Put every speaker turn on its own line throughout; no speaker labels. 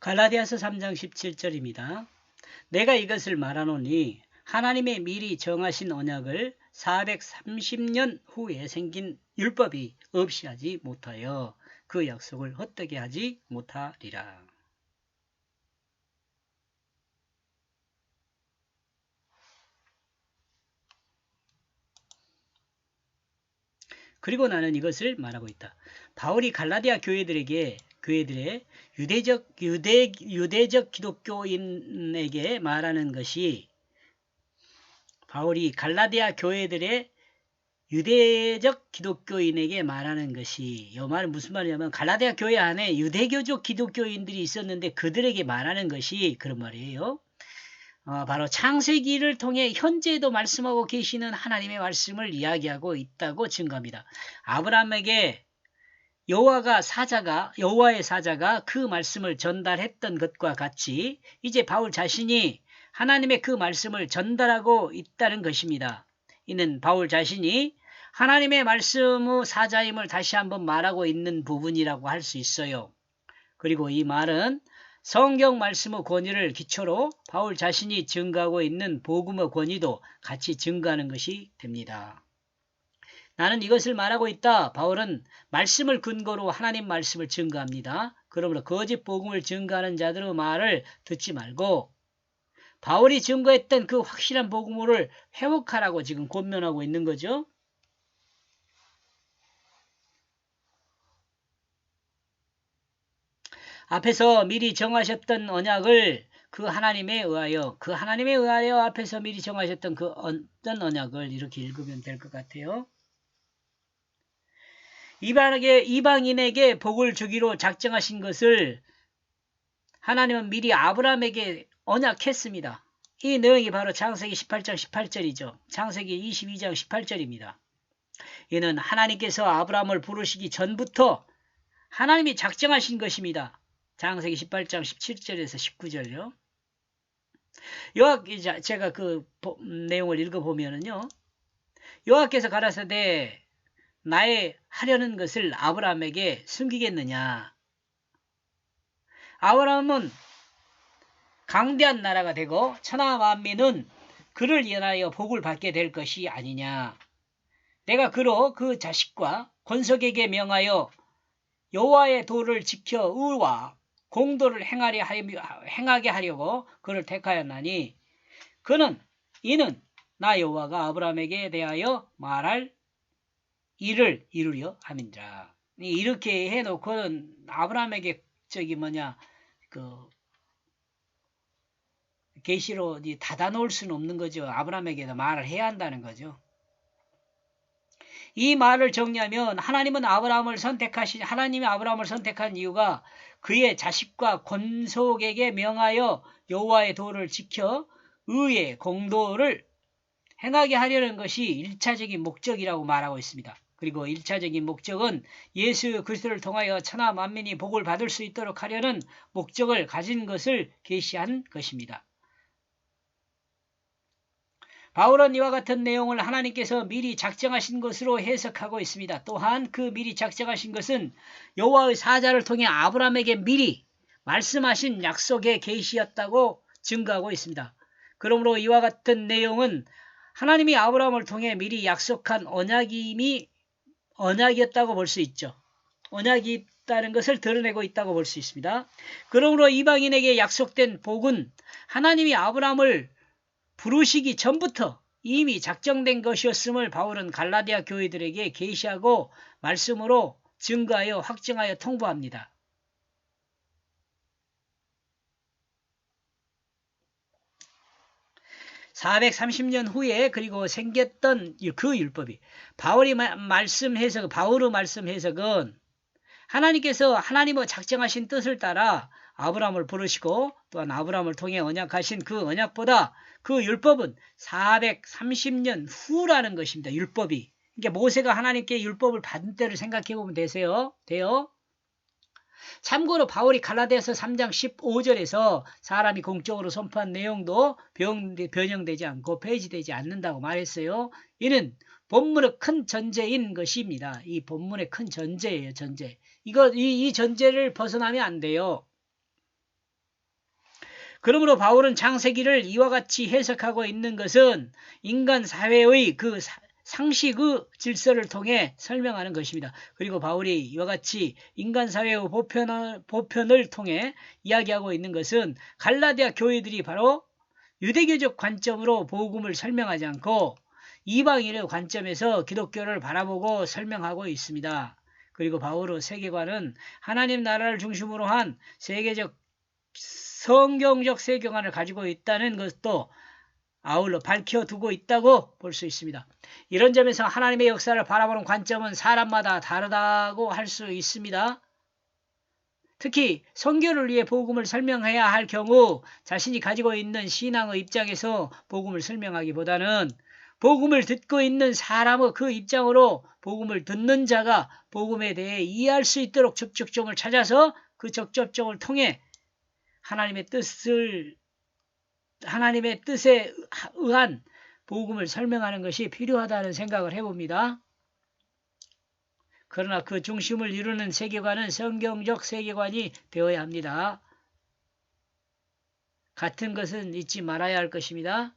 갈라디아서 3장 17절입니다. 내가 이것을 말하노니 하나님의 미리 정하신 언약을 430년 후에 생긴 율법이 없이 하지 못하여 그 약속을 헛되게 하지 못하리라. 그리고 나는 이것을 말하고 있다. 바울이 갈라디아 교회들의 유대적 기독교인에게 말하는 것이, 바울이 갈라디아 교회들의 유대적 기독교인에게 말하는 것이, 이 말은 무슨 말이냐면 갈라디아 교회 안에 유대교적 기독교인들이 있었는데 그들에게 말하는 것이 그런 말이에요. 바로 창세기를 통해 현재도 말씀하고 계시는 하나님의 말씀을 이야기하고 있다고 증거합니다. 아브라함에게 여호와의 사자가 그 말씀을 전달했던 것과 같이 이제 바울 자신이 하나님의 그 말씀을 전달하고 있다는 것입니다. 이는 바울 자신이 하나님의 말씀의 사자임을 다시 한번 말하고 있는 부분이라고 할 수 있어요. 그리고 이 말은 성경 말씀의 권위를 기초로 바울 자신이 증거하고 있는 복음의 권위도 같이 증거하는 것이 됩니다. 나는 이것을 말하고 있다. 바울은 말씀을 근거로 하나님 말씀을 증거합니다. 그러므로 거짓 복음을 증거하는 자들의 말을 듣지 말고 바울이 증거했던 그 확실한 복음을 회복하라고 지금 권면하고 있는 거죠. 앞에서 미리 정하셨던 언약을 그 하나님에 의하여 앞에서 미리 정하셨던 그 어떤 언약을 이렇게 읽으면 될 것 같아요. 이방인에게 복을 주기로 작정하신 것을 하나님은 미리 아브라함에게 언약했습니다. 이 내용이 바로 창세기 18장 18절이죠. 창세기 22장 18절입니다. 이는 하나님께서 아브라함을 부르시기 전부터 하나님이 작정하신 것입니다. 창세기 18장 17절에서 19절요. 제가 그 내용을 읽어보면은요. 여호와께서 가라사대 나의 하려는 것을 아브라함에게 숨기겠느냐. 아브라함은 강대한 나라가 되고 천하 만민은 그를 인하여 복을 받게 될 것이 아니냐. 내가 그로 그 자식과 권속에게 명하여 여호와의 도를 지켜 의와 공도를 행하게 하려고 그를 택하였나니 이는 나 여호와가 아브라함에게 대하여 말할 일을 이루려 함이니라. 이렇게 해놓고는 아브라함에게 계시로 닫아놓을 수는 없는 거죠. 아브라함에게도 말을 해야 한다는 거죠. 이 말을 정리하면 하나님이 아브라함을 선택한 이유가 그의 자식과 권속에게 명하여 여호와의 도를 지켜 의의 공도를 행하게 하려는 것이 1차적인 목적이라고 말하고 있습니다. 그리고 1차적인 목적은 예수 그리스도를 통하여 천하 만민이 복을 받을 수 있도록 하려는 목적을 가진 것을 계시한 것입니다. 바울은 이와 같은 내용을 하나님께서 미리 작정하신 것으로 해석하고 있습니다. 또한 그 미리 작정하신 것은 여호와의 사자를 통해 아브라함에게 미리 말씀하신 약속의 계시였다고 증거하고 있습니다. 그러므로 이와 같은 내용은 하나님이 아브라함을 통해 미리 약속한 언약이었다고 볼 수 있죠. 언약이 있다는 것을 드러내고 있다고 볼 수 있습니다. 그러므로 이방인에게 약속된 복은 하나님이 아브라함을 부르시기 전부터 이미 작정된 것이었음을 바울은 갈라디아 교회들에게 계시하고 말씀으로 증거하여 확증하여 통보합니다. (430년) 후에 그리고 생겼던 그 율법이 바울의 말씀 해석은 하나님께서 하나님의 작정하신 뜻을 따라 아브라함을 부르시고 또한 아브라함을 통해 언약하신 그 언약보다 그 율법은 430년 후라는 것입니다. 율법이. 그러니까 모세가 하나님께 율법을 받은 때를 생각해 보면 돼요. 참고로 바울이 갈라디아서 3장 15절에서 사람이 공적으로 선포한 내용도 변형되지 않고 폐지되지 않는다고 말했어요. 이는 본문의 큰 전제인 것입니다. 이 본문의 큰 전제예요. 전제. 이 전제를 벗어나면 안 돼요. 그러므로 바울은 창세기를 이와 같이 해석하고 있는 것은 인간 사회의 그 상식의 질서를 통해 설명하는 것입니다. 그리고 바울이 이와 같이 인간 사회의 보편을 통해 이야기하고 있는 것은 갈라디아 교회들이 바로 유대교적 관점으로 복음을 설명하지 않고 이방인의 관점에서 기독교를 바라보고 설명하고 있습니다. 그리고 바울의 세계관은 하나님 나라를 중심으로 한 세계적 성경적 세계관을 가지고 있다는 것도 아울러 밝혀두고 있다고 볼 수 있습니다. 이런 점에서 하나님의 역사를 바라보는 관점은 사람마다 다르다고 할 수 있습니다. 특히 선교를 위해 복음을 설명해야 할 경우 자신이 가지고 있는 신앙의 입장에서 복음을 설명하기보다는 복음을 듣고 있는 사람의 그 입장으로 복음을 듣는 자가 복음에 대해 이해할 수 있도록 접촉점을 찾아서 그 접촉점을 통해 하나님의 뜻에 의한 복음을 설명하는 것이 필요하다는 생각을 해봅니다. 그러나 그 중심을 이루는 세계관은 성경적 세계관이 되어야 합니다. 같은 것은 잊지 말아야 할 것입니다.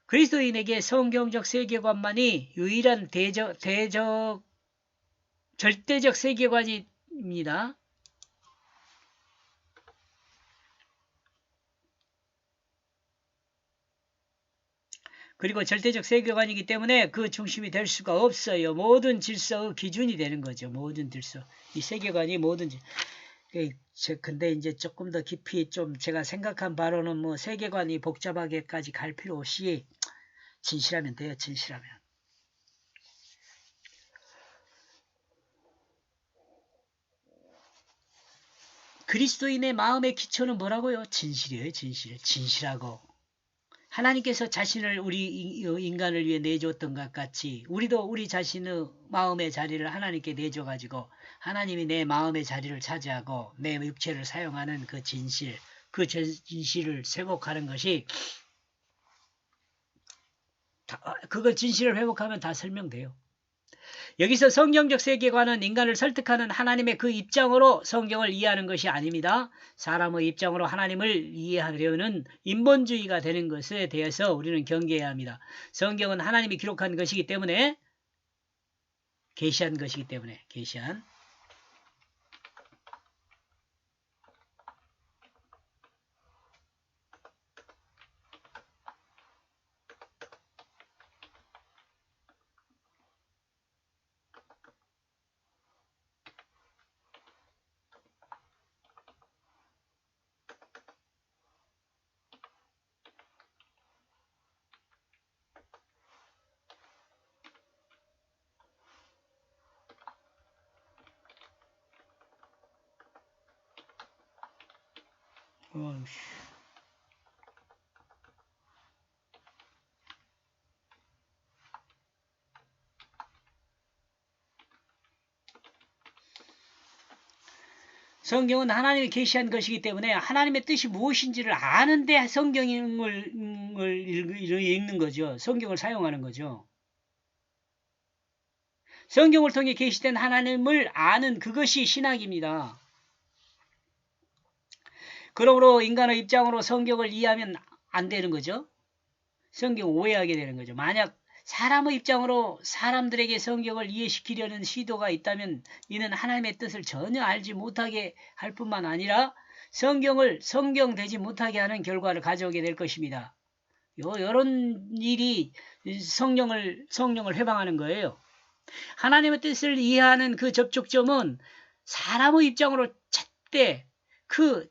그리스도인에게 성경적 세계관만이 유일한 절대적 세계관입니다. 그리고 절대적 세계관이기 때문에 그 중심이 될 수가 없어요. 모든 질서의 기준이 되는 거죠. 모든 질서. 이 세계관이 모든 근데 이제 조금 더 깊이 좀 제가 생각한 바로는 뭐 세계관이 복잡하게까지 갈 필요 없이 진실하면 돼요. 진실하면. 그리스도인의 마음의 기초는 뭐라고요? 진실이에요. 진실하고. 하나님께서 자신을 우리 인간을 위해 내줬던 것 같이 우리도 우리 자신의 마음의 자리를 하나님께 내줘가지고 하나님이 내 마음의 자리를 차지하고 내 육체를 사용하는 그 진실, 그 진실을 회복하는 것이 그걸 진실을 회복하면 다 설명돼요. 여기서 성경적 세계관은 인간을 설득하는 하나님의 그 입장으로 성경을 이해하는 것이 아닙니다. 사람의 입장으로 하나님을 이해하려는 인본주의가 되는 것에 대해서 우리는 경계해야 합니다. 성경은 하나님이 기록한 것이기 때문에 계시한 것이기 때문에 계시한 성경은 하나님이 계시한 것이기 때문에 하나님의 뜻이 무엇인지를 아는데 성경을 읽는 거죠. 성경을 사용하는 거죠. 성경을 통해 계시된 하나님을 아는 그것이 신학입니다. 그러므로 인간의 입장으로 성경을 이해하면 안 되는 거죠. 성경 오해하게 되는 거죠. 만약 사람의 입장으로 사람들에게 성경을 이해시키려는 시도가 있다면 이는 하나님의 뜻을 전혀 알지 못하게 할 뿐만 아니라 성경을 성경되지 못하게 하는 결과를 가져오게 될 것입니다. 이런 일이 성령을 회방하는 거예요. 하나님의 뜻을 이해하는 그 접촉점은 사람의 입장으로 찾되 그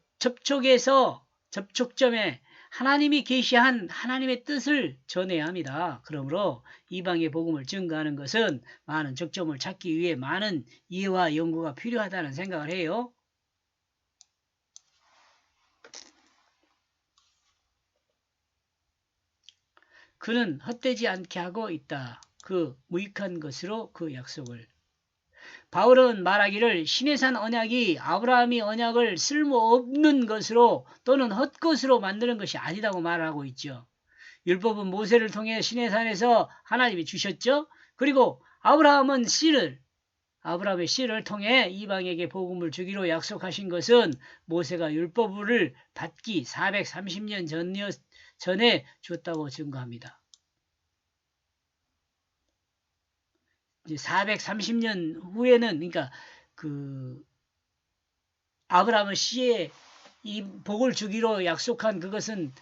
접촉점에 하나님이 계시한 하나님의 뜻을 전해야 합니다. 그러므로 이방의 복음을 증거하는 것은 많은 적점을 찾기 위해 많은 이해와 연구가 필요하다는 생각을 해요. 그는 헛되지 않게 하고 있다. 그 무익한 것으로 그 약속을. 바울은 말하기를 시내산 언약이 아브라함이 언약을 쓸모없는 것으로 또는 헛것으로 만드는 것이 아니다고 말하고 있죠. 율법은 모세를 통해 시내산에서 하나님이 주셨죠. 그리고 아브라함은 씨를 아브라함의 씨를 통해 이방에게 복음을 주기로 약속하신 것은 모세가 율법을 받기 430년 전에 주었다고 증거합니다. 이제 430년 후에는 그러니까 그 아브라함의 씨에 이 복을 주기로 약속한 그것은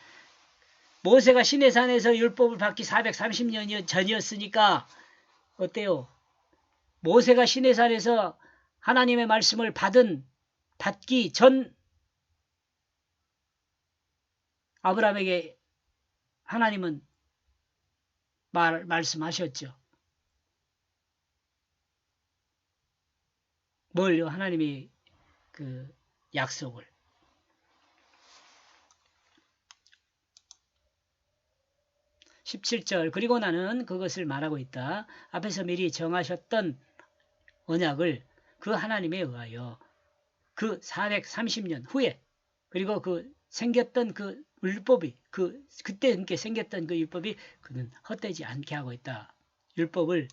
모세가 시내산에서 율법을 받기 430년 전이었으니까 어때요? 모세가 시내산에서 하나님의 말씀을 받기 전 아브라함에게 하나님은 말씀하셨죠. 뭘요? 하나님이 그 약속을. 17절 그리고 나는 그것을 말하고 있다. 앞에서 미리 정하셨던 언약을 그 하나님에 의하여 그 430년 후에 그리고 그 생겼던 그 율법이 그때 함께 생겼던 그 율법이 그는 헛되지 않게 하고 있다. 율법을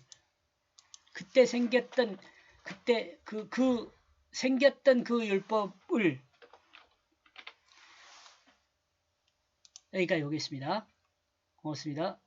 그때 생겼던 생겼던 그 율법을 여기까지 오겠습니다. 고맙습니다.